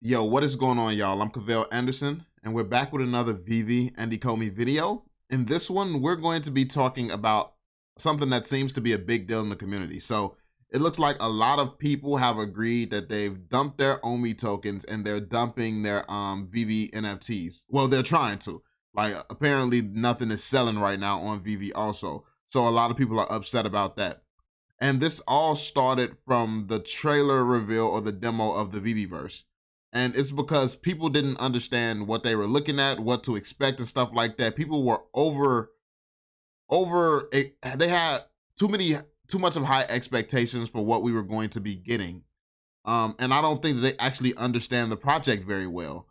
Yo, what is going on, y'all? I'm Cavell Anderson, and we're back with another VeVe and Ecomi video. In this one, we're going to be talking about something that seems to be a big deal in the community. So it looks like a lot of people have agreed that they've dumped their OMI tokens and they're dumping their VeVe NFTs. Well, they're trying to. Like, apparently nothing is selling right now on VeVe also. So a lot of people are upset about that. And this all started from the trailer reveal or the demo of the VeVeVerse. And it's because people didn't understand what they were looking at, what to expect and stuff like that. People were they had too much of high expectations for what we were going to be getting. And I don't think that they actually understand the project very well.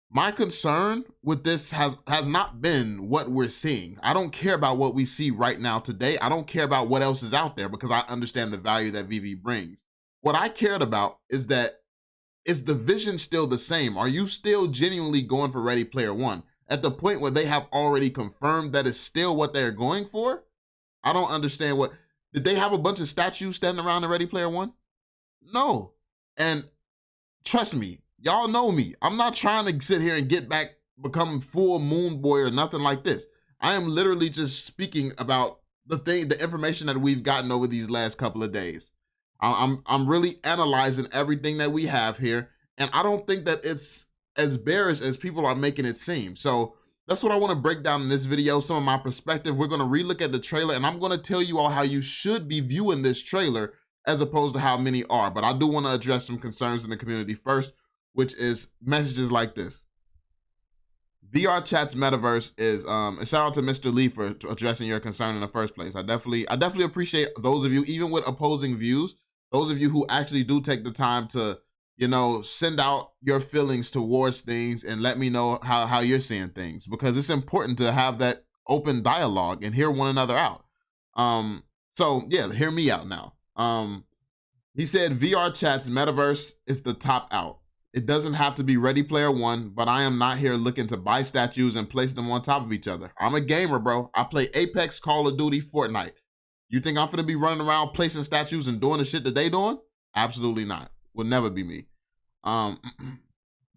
My concern with this has not been what we're seeing. I don't care about what we see right now today. I don't care about what else is out there because I understand the value that VeVe brings. What I cared about is that, is the vision still the same? Are you still genuinely going for Ready Player One? At the point where they have already confirmed that it's still what they're going for? I don't understand what, did they have a bunch of statues standing around in Ready Player One? No. And trust me, y'all know me. I'm not trying to sit here and get back, become full moon boy or nothing like this. I am literally just speaking about the information that we've gotten over these last couple of days. I'm really analyzing everything that we have here, and I don't think that it's as bearish as people are making it seem. So that's what I want to break down in this video, some of my perspective. We're going to relook at the trailer, and I'm going to tell you all how you should be viewing this trailer as opposed to how many are. But I do want to address some concerns in the community first, which is messages like this. VR Chat's metaverse is a shout out to Mr. Lee for addressing your concern in the first place. I definitely appreciate those of you, even with opposing views, those of you who actually do take the time to, you know, send out your feelings towards things and let me know how you're seeing things, because it's important to have that open dialogue and hear one another out. So yeah, hear me out now. He said VR Chat's metaverse is the top out. It doesn't have to be Ready Player One, but I am not here looking to buy statues and place them on top of each other. I'm a gamer, bro. I play Apex, Call of Duty, Fortnite. You think I'm gonna be running around placing statues and doing the shit that they doing? Absolutely not. Will never be me. But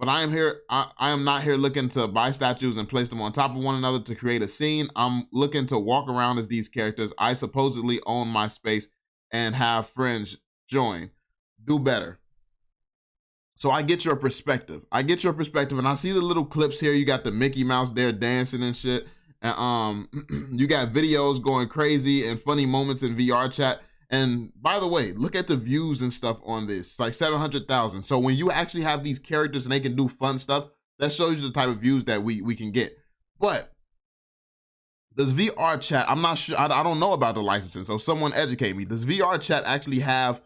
I am here. I am not here looking to buy statues and place them on top of one another to create a scene. I'm looking to walk around as these characters. I supposedly own my space and have friends join. Do better. So I get your perspective. And I see the little clips here. You got the Mickey Mouse there dancing and shit. And you got videos going crazy and funny moments in VR Chat. And by the way, look at the views and stuff on this. It's like 700,000. So when you actually have these characters and they can do fun stuff, that shows you the type of views that we can get. But does VR Chat, I'm not sure, I don't know about the licensing, so someone educate me. Does VR Chat actually have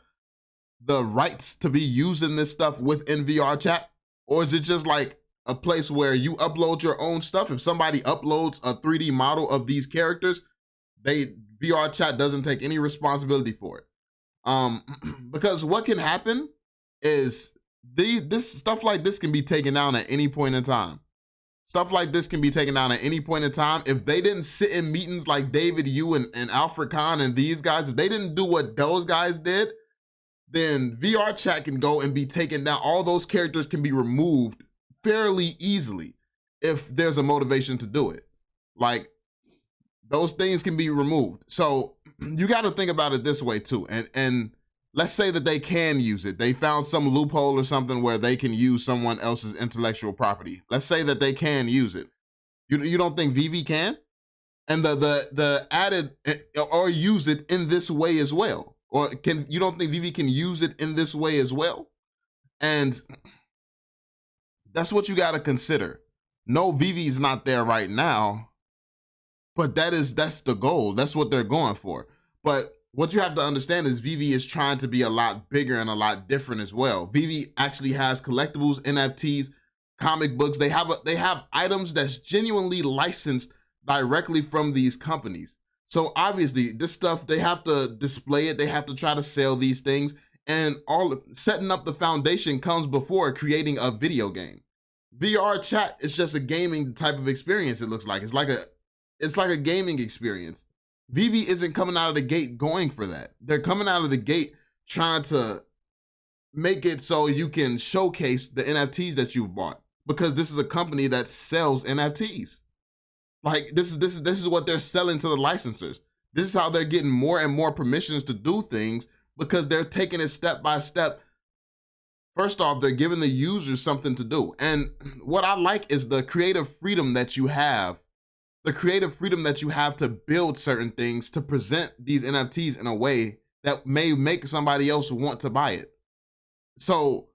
the rights to be using this stuff within VR Chat? Or is it just like a place where you upload your own stuff? If somebody uploads a 3D model of these characters, VR Chat doesn't take any responsibility for it. Because what can happen is this stuff like this can be taken down at any point in time. Stuff like this can be taken down at any point in time. If they didn't sit in meetings like David Yu and Alfred Khan and these guys, if they didn't do what those guys did, then VR Chat can go and be taken down. All those characters can be removed fairly easily if there's a motivation to do it. Like, those things can be removed. So you got to think about it this way too. And let's say that they can use it. They found some loophole or something where they can use someone else's intellectual property. Let's say that they can use it. You don't think VeVe can? And the added, or use it in this way as well? Or you don't think VeVe can use it in this way as well? And that's what you got to consider. No, VeVe's not there right now, but that's the goal. That's what they're going for. But what you have to understand is VeVe is trying to be a lot bigger and a lot different as well. VeVe actually has collectibles, NFTs, comic books. They have items that's genuinely licensed directly from these companies. So obviously this stuff, they have to display it. They have to try to sell these things, and setting up the foundation comes before creating a video game. VR Chat is just a gaming type of experience. It looks like it's like a gaming experience. VeVe isn't coming out of the gate going for that. They're coming out of the gate trying to make it so you can showcase the NFTs that you've bought, because this is a company that sells NFTs. Like this is what they're selling to the licensors. This is how they're getting more and more permissions to do things, because they're taking it step by step. First off, they're giving the users something to do. And what I like is the creative freedom that you have, to build certain things, to present these NFTs in a way that may make somebody else want to buy it. So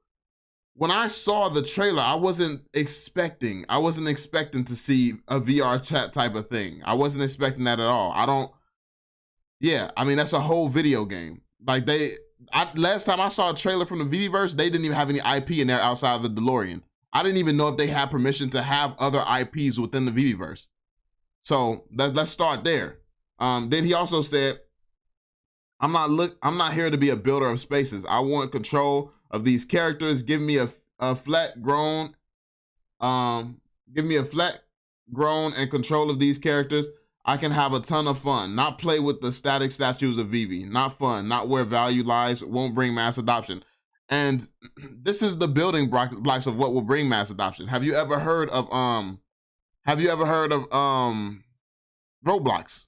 when I saw the trailer, I wasn't expecting to see a VR chat type of thing. I wasn't expecting that at all. I mean, that's a whole video game. Like last time I saw a trailer from the VeVeVerse, they didn't even have any IP in there outside of the DeLorean. I didn't even know if they had permission to have other IPs within the VeVeVerse. So let's start there. Then he also said, I'm not here to be a builder of spaces. I want control of these characters. Give me a flat grown and control of these characters. I can have a ton of fun, not play with the static statues of VeVe. Not fun, not where value lies, won't bring mass adoption. And this is the building blocks of what will bring mass adoption. Have you ever heard of Roblox?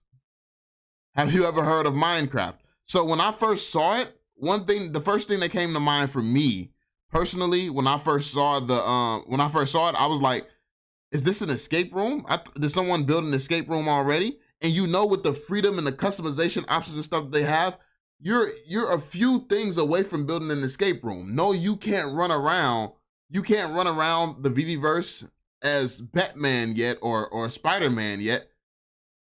Have you ever heard of Minecraft? So when I first saw it, the first thing that came to mind for me personally, when I first saw it, I was like, is this an escape room? Did someone build an escape room already? And with the freedom and the customization options and stuff that they have, you're a few things away from building an escape room. No, you can't run around. You can't run around the VeVeVerse as Batman yet or Spider-Man yet,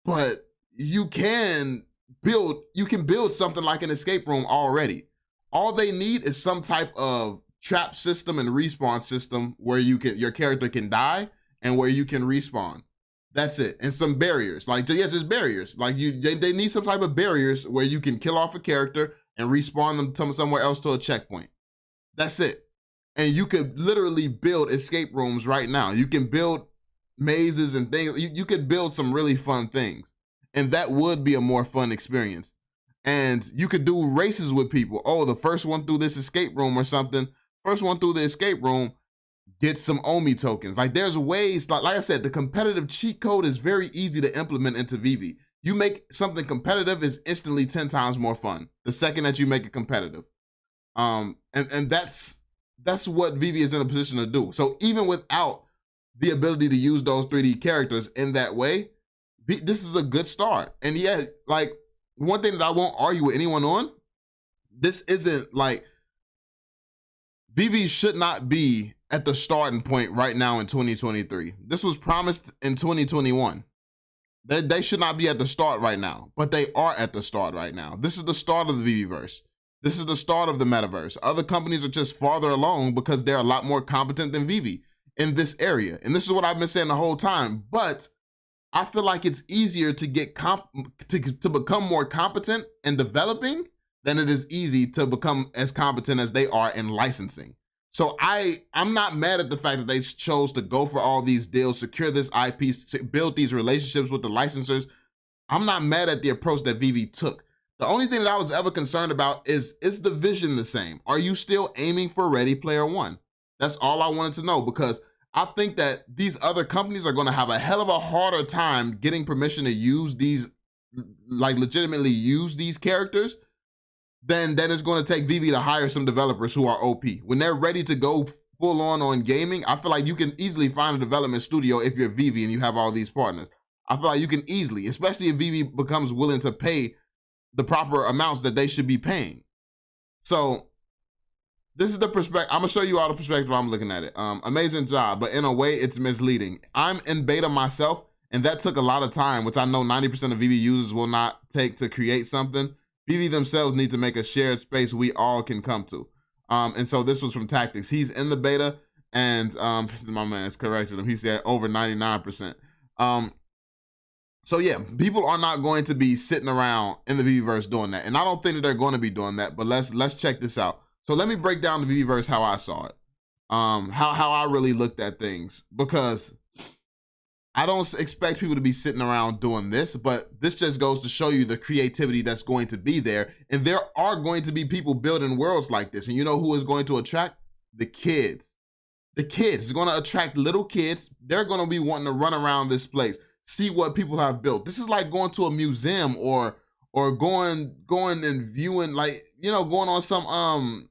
but you can build something like an escape room already. All they need is some type of trap system and respawn system where your character can die and where you can respawn. That's it. And some barriers, just barriers. Like they need some type of barriers where you can kill off a character and respawn them somewhere else to a checkpoint. That's it. And you could literally build escape rooms right now. You can build mazes and things. You could build some really fun things. And that would be a more fun experience. And you could do races with people. Oh, the first one through this escape room or something. First one through the escape room, get some OMI tokens. Like there's ways, like I said, the competitive cheat code is very easy to implement into VeVe. You make something competitive, is instantly 10 times more fun the second that you make it competitive. And that's what VeVe is in a position to do. So even without the ability to use those 3D characters in that way, this is a good start. And yeah, like one thing that I won't argue with anyone on, this isn't like, VeVe should not be at the starting point right now in 2023. This was promised in 2021. They should not be at the start right now, but they are at the start right now. This is the start of the VeVeVerse. This is the start of the metaverse. Other companies are just farther along because they're a lot more competent than VeVe in this area. And this is what I've been saying the whole time, but I feel like it's easier to get to become more competent in developing than it is easy to become as competent as they are in licensing. So I'm not mad at the fact that they chose to go for all these deals, secure this IP, build these relationships with the licensors. I'm not mad at the approach that VeVe took. The only thing that I was ever concerned about is the vision the same? Are you still aiming for Ready Player One? That's all I wanted to know, because I think that these other companies are gonna have a hell of a harder time getting permission to use these, like legitimately use these characters, then it's going to take VeVe to hire some developers who are OP. When they're ready to go full on gaming, I feel like you can easily find a development studio if you're VeVe and you have all these partners. I feel like you can easily, especially if VeVe becomes willing to pay the proper amounts that they should be paying. So this is the perspective. I'm gonna show you all the perspective I'm looking at it. Amazing job, but in a way it's misleading. I'm in beta myself, and that took a lot of time, which I know 90% of VeVe users will not take to create something. VeVe themselves need to make a shared space we all can come to. And so this was from Tactics. He's in the beta, and my man's corrected him. He said over 99%. So yeah, people are not going to be sitting around in the VeVeVerse doing that. And I don't think that they're going to be doing that, but let's check this out. So let me break down the VeVeVerse how I saw it. How I really looked at things, because I don't expect people to be sitting around doing this, but this just goes to show you the creativity that's going to be there. And there are going to be people building worlds like this. And you know who is going to attract? The kids. The kids is going to attract little kids. They're going to be wanting to run around this place, see what people have built. This is like going to a museum or going and viewing, like, you know, going on some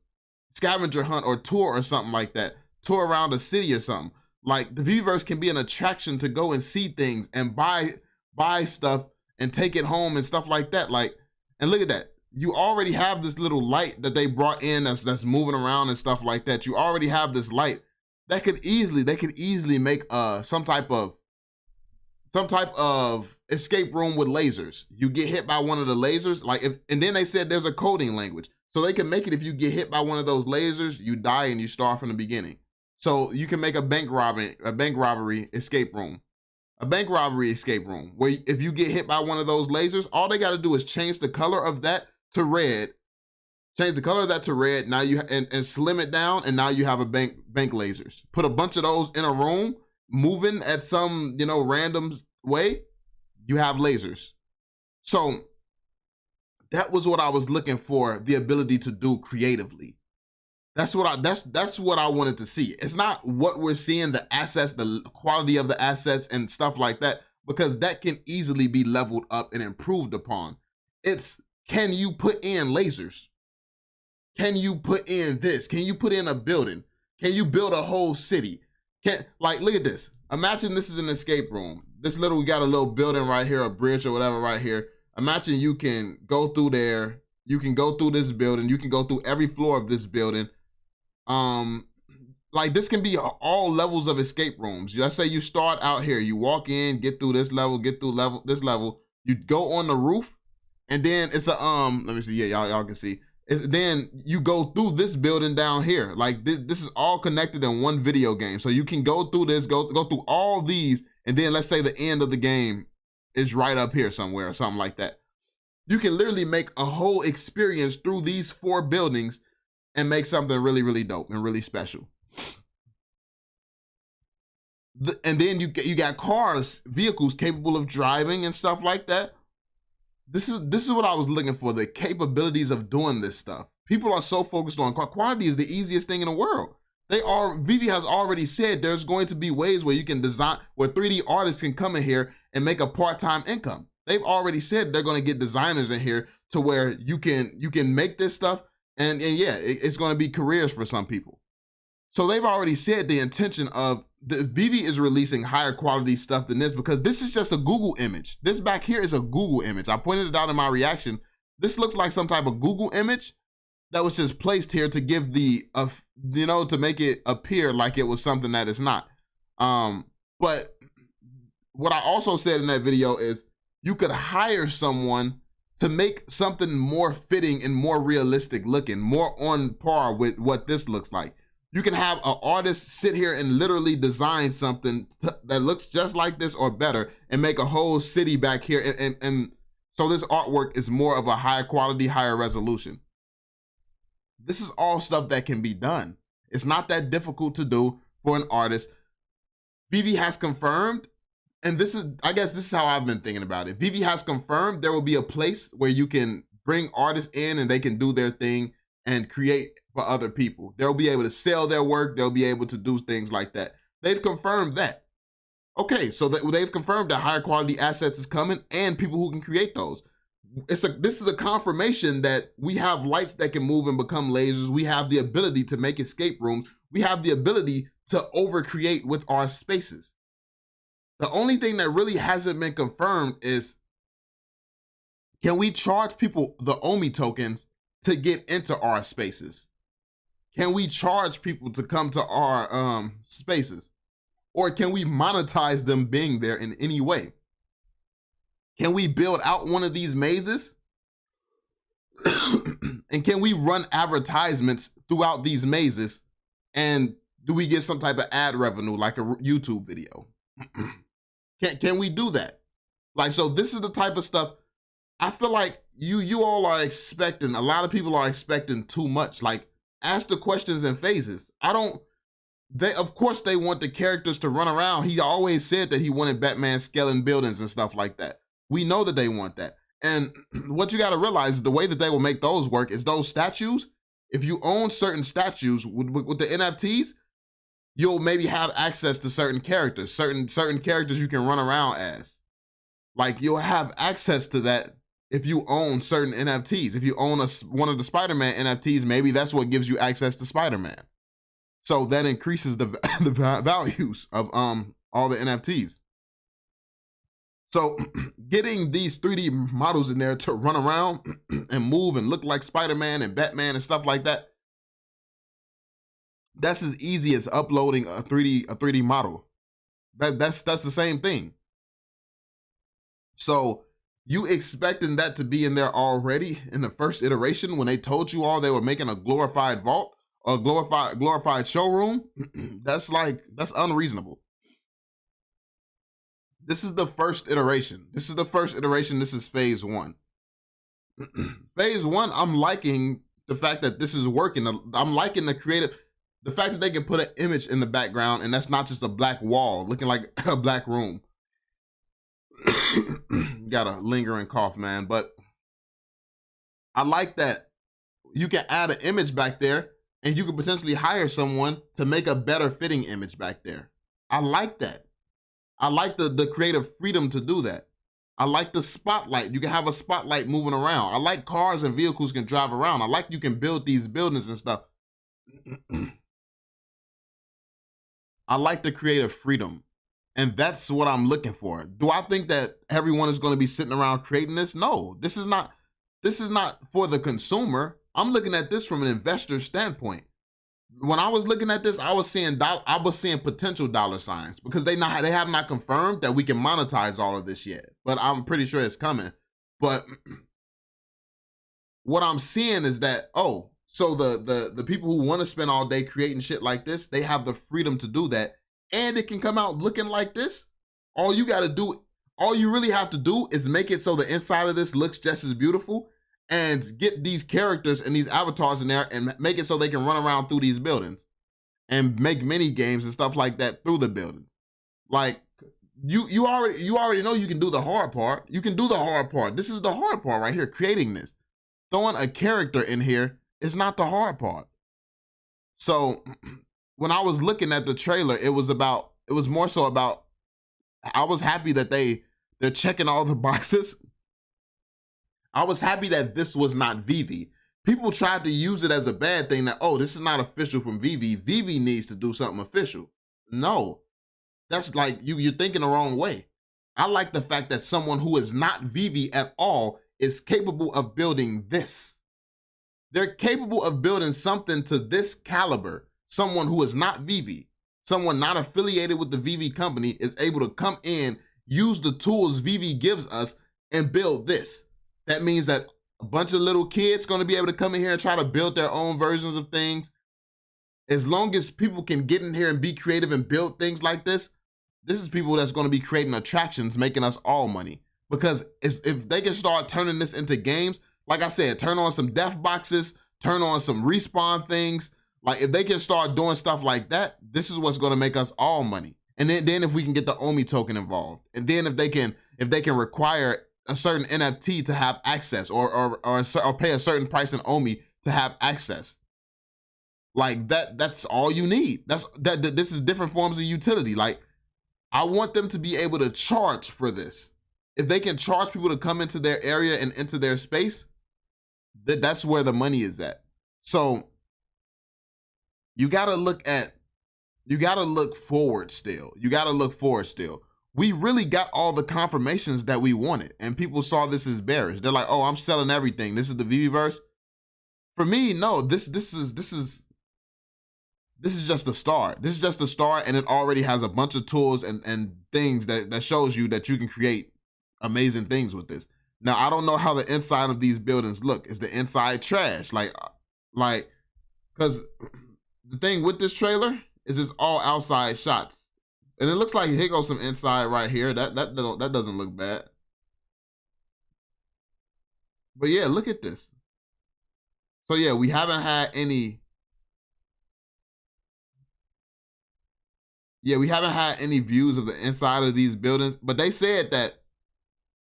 scavenger hunt or tour or something like that. Tour around a city or something. Like, the VeVeVerse can be an attraction to go and see things and buy stuff and take it home and stuff like that. Like, and look at that. You already have this little light that they brought in that's moving around and stuff like that. You already have this light that could easily make some type of escape room with lasers. You get hit by one of the lasers, like, and then they said there's a coding language. So they can make it if you get hit by one of those lasers, you die and you start from the beginning. So you can make a bank robbery escape room. A bank robbery escape room where if you get hit by one of those lasers, all they got to do is change the color of that to red. Change the color of that to red. Now you and slim it down, and now you have a bank lasers. Put a bunch of those in a room, moving at some, you know, random way. You have lasers. So that was what I was looking for, the ability to do creatively. That's what I wanted to see. It's not what we're seeing, the assets, the quality of the assets and stuff like that, because that can easily be leveled up and improved upon. It's, can you put in lasers? Can you put in this? Can you put in a building? Can you build a whole city? Like, look at this. Imagine this is an escape room. We got a little building right here, a bridge or whatever right here. Imagine you can go through there. You can go through this building. You can go through every floor of this building. Like, this can be all levels of escape rooms. Let's say you start out here, you walk in, get through this level, this level, you go on the roof, and then it's a, let me see, yeah, y'all can see. Then you go through this building down here. Like, this is all connected in one video game. So you can go through this, go through all these, and then let's say the end of the game is right up here somewhere or something like that. You can literally make a whole experience through these 4 buildings and make something really, really dope and really special. And then you got cars, vehicles capable of driving and stuff like that. This is what I was looking for, the capabilities of doing this stuff. People are so focused on quality is the easiest thing in the world. VeVe has already said there's going to be ways where you can design, where 3D artists can come in here and make a part-time income. They've already said they're going to get designers in here to where you can make this stuff. And yeah, it's going to be careers for some people. So they've already said the intention of VeVe is releasing higher quality stuff than this, because this is just a Google image. This back here is a Google image. I pointed it out in my reaction. This looks like some type of Google image that was just placed here to give the, you know, to make it appear like it was something that it's not. But what I also said in that video is you could hire someone to make something more fitting and more realistic looking, more on par with what this looks like. You can have an artist sit here and literally design something that looks just like this or better and make a whole city back here. And so this artwork is more of a higher quality, higher resolution. This is all stuff that can be done. It's not that difficult to do for an artist. VeVe has confirmed, and I guess this is how I've been thinking about it. VeVe has confirmed there will be a place where you can bring artists in and they can do their thing and create for other people. They'll be able to sell their work. They'll be able to do things like that. They've confirmed that. Okay, so they've confirmed that higher quality assets is coming and people who can create those. This is a confirmation that we have lights that can move and become lasers. We have the ability to make escape rooms. We have the ability to overcreate with our spaces. The only thing that really hasn't been confirmed is, can we charge people the OMI tokens to get into our spaces? Can we charge people to come to our spaces? Or can we monetize them being there in any way? Can we build out one of these mazes? And can we run advertisements throughout these mazes? And do we get some type of ad revenue like a YouTube video? Can we do that? Like, so this is the type of stuff I feel like you all are expecting. A lot of people are expecting too much. Like, ask the questions in phases. Of course they want the characters to run around. He always said that he wanted Batman scaling buildings and stuff like that. We know that they want that. And what you got to realize is the way that they will make those work is those statues. If you own certain statues with the NFTs, you'll maybe have access to certain characters, certain characters you can run around as. Like you'll have access to that if you own certain NFTs. If you own one of the Spider-Man NFTs, maybe that's what gives you access to Spider-Man. So that increases the values of all the NFTs. So getting these 3D models in there to run around and move and look like Spider-Man and Batman and stuff like that, that's as easy as uploading a 3D model. That's the same thing. So you expecting that to be in there already in the first iteration when they told you all they were making a glorified vault, a glorified showroom? That's unreasonable. This is the first iteration. This is phase 1. Phase 1, I'm liking the fact that this is working. I'm liking the fact that they can put an image in the background and that's not just a black wall looking like a black room. Got a lingering cough, man. But I like that you can add an image back there and you could potentially hire someone to make a better fitting image back there. I like that. I like the creative freedom to do that. I like the spotlight. You can have a spotlight moving around. I like cars and vehicles can drive around. I like you can build these buildings and stuff. I like the creative freedom. And that's what I'm looking for. Do I think that everyone is going to be sitting around creating this? No, this is not for the consumer. I'm looking at this from an investor standpoint. When I was looking at this, I was seeing potential dollar signs because they have not confirmed that we can monetize all of this yet. But I'm pretty sure it's coming. But what I'm seeing is that, oh, so the people who want to spend all day creating shit like this, they have the freedom to do that. And it can come out looking like this. All you really have to do is make it so the inside of this looks just as beautiful and get these characters and these avatars in there and make it so they can run around through these buildings and make mini games and stuff like that through the buildings. Like you already know you can do the hard part. You can do the hard part. This is the hard part right here, creating this. Throwing a character in here is not the hard part. So when I was looking at the trailer, it was more so about, I was happy that they're checking all the boxes. I was happy that this was not VeVe. People tried to use it as a bad thing that, oh, this is not official from VeVe. VeVe needs to do something official. No, that's like, you're thinking the wrong way. I like the fact that someone who is not VeVe at all is capable of building this. They're capable of building something to this caliber. Someone who is not VeVe, someone not affiliated with the VeVe company is able to come in, use the tools VeVe gives us and build this. That means that a bunch of little kids going to be able to come in here and try to build their own versions of things. As long as people can get in here and be creative and build things like this is people that's going to be creating attractions, making us all money. Because if they can start turning this into games, like I said, turn on some death boxes, turn on some respawn things. Like if they can start doing stuff like that, this is what's going to make us all money. And then if we can get the OMI token involved, and then if they can require a certain NFT to have access, or pay a certain price in OMI to have access, like that's all you need. This is different forms of utility. Like I want them to be able to charge for this. If they can charge people to come into their area and into their space, that's where the money is at. So you gotta look forward still. We really got all the confirmations that we wanted, and people saw this as bearish. They're like, oh, I'm selling everything. This is the VeVeVerse. For me, no, this is just the start. This is just the start, and it already has a bunch of tools and things that shows you that you can create amazing things with this. Now, I don't know how the inside of these buildings look. Is the inside trash? Like, because the thing with this trailer is it's all outside shots. And it looks like here goes some inside right here. That doesn't look bad. But yeah, look at this. So yeah, we haven't had any Yeah, we haven't had any views of the inside of these buildings, but they said that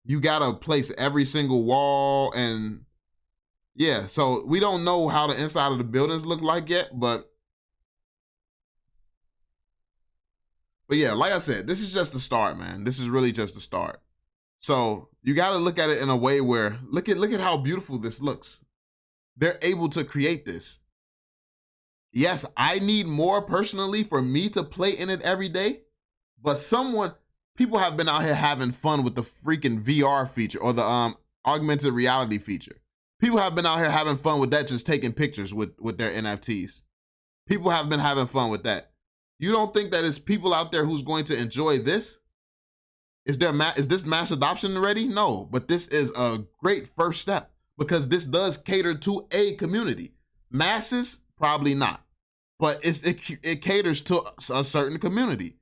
you gotta place every single wall, and yeah, so we don't know how the inside of the buildings look like yet, but yeah, like I said, this is just the start, man. This is really just the start. So you got to look at it in a way where look at how beautiful this looks. They're able to create this. Yes, I need more personally for me to play in it every day, but people have been out here having fun with the freaking VR feature or the augmented reality feature. People have been out here having fun with that, just taking pictures with their NFTs. People have been having fun with that. You don't think that it's people out there who's going to enjoy this? Is this mass adoption already? No, but this is a great first step because this does cater to a community. Masses, probably not, but it caters to a certain community.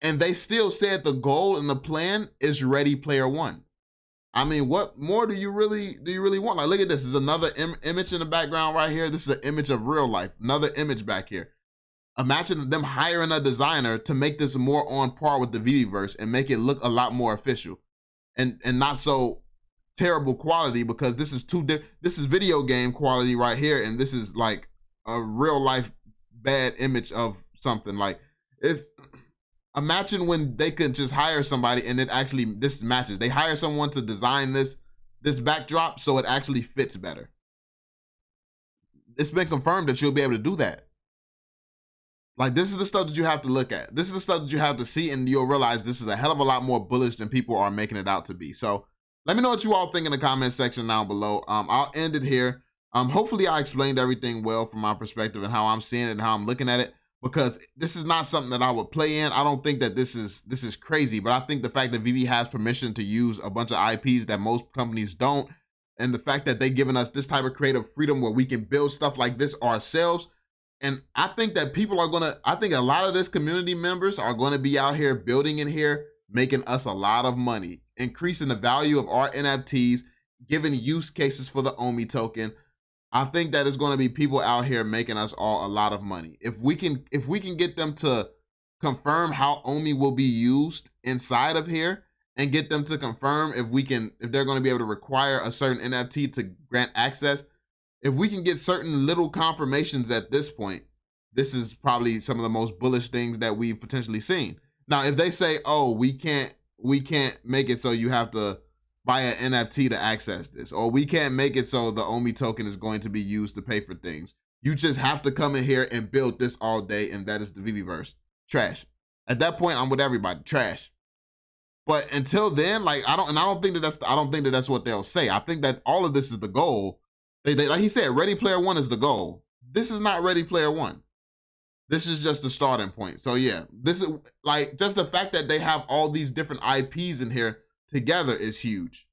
And they still said the goal and the plan is Ready Player One. I mean, what more do you really want? Like, look at this. There's another image in the background right here. This is an image of real life. Another image back here. Imagine them hiring a designer to make this more on par with the VeVeVerse and make it look a lot more official and not so terrible quality, because this is this is video game quality right here, and this is like a real life bad image of something. Like, it's, imagine when they could just hire somebody and this matches. They hire someone to design this backdrop so it actually fits better. It's been confirmed that you'll be able to do that. Like, this is the stuff that you have to look at. This is the stuff that you have to see, and you'll realize this is a hell of a lot more bullish than people are making it out to be. So let me know what you all think in the comment section down below. I'll end it here. Hopefully I explained everything well from my perspective and how I'm seeing it and how I'm looking at it, because this is not something that I would play in. I don't think that this is crazy, but I think the fact that VeVe has permission to use a bunch of IPs that most companies don't, and the fact that they've given us this type of creative freedom where we can build stuff like this ourselves. And I think that I think a lot of this community members are gonna be out here building in here, making us a lot of money, increasing the value of our NFTs, giving use cases for the OMI token. I think that it's gonna be people out here making us all a lot of money. If we can get them to confirm how OMI will be used inside of here, and get them to confirm if they're gonna be able to require a certain NFT to grant access. If we can get certain little confirmations at this point, this is probably some of the most bullish things that we've potentially seen. Now, if they say, oh, we can't make it so you have to buy an NFT to access this, or we can't make it so the OMI token is going to be used to pay for things, you just have to come in here and build this all day, and that is the VeVeVerse. Trash. At that point, I'm with everybody. Trash. But until then, like, I don't think that that's what they'll say. I think that all of this is the goal. They like he said, Ready Player One is the goal. This is not Ready Player One. This is just the starting point. So yeah, this is like, just the fact that they have all these different IPs in here together is huge.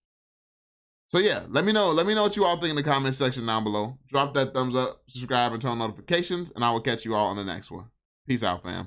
So yeah, let me know what you all think in the comment section down below. Drop that thumbs up, subscribe, and turn on notifications, and I will catch you all on the next one. Peace out, fam.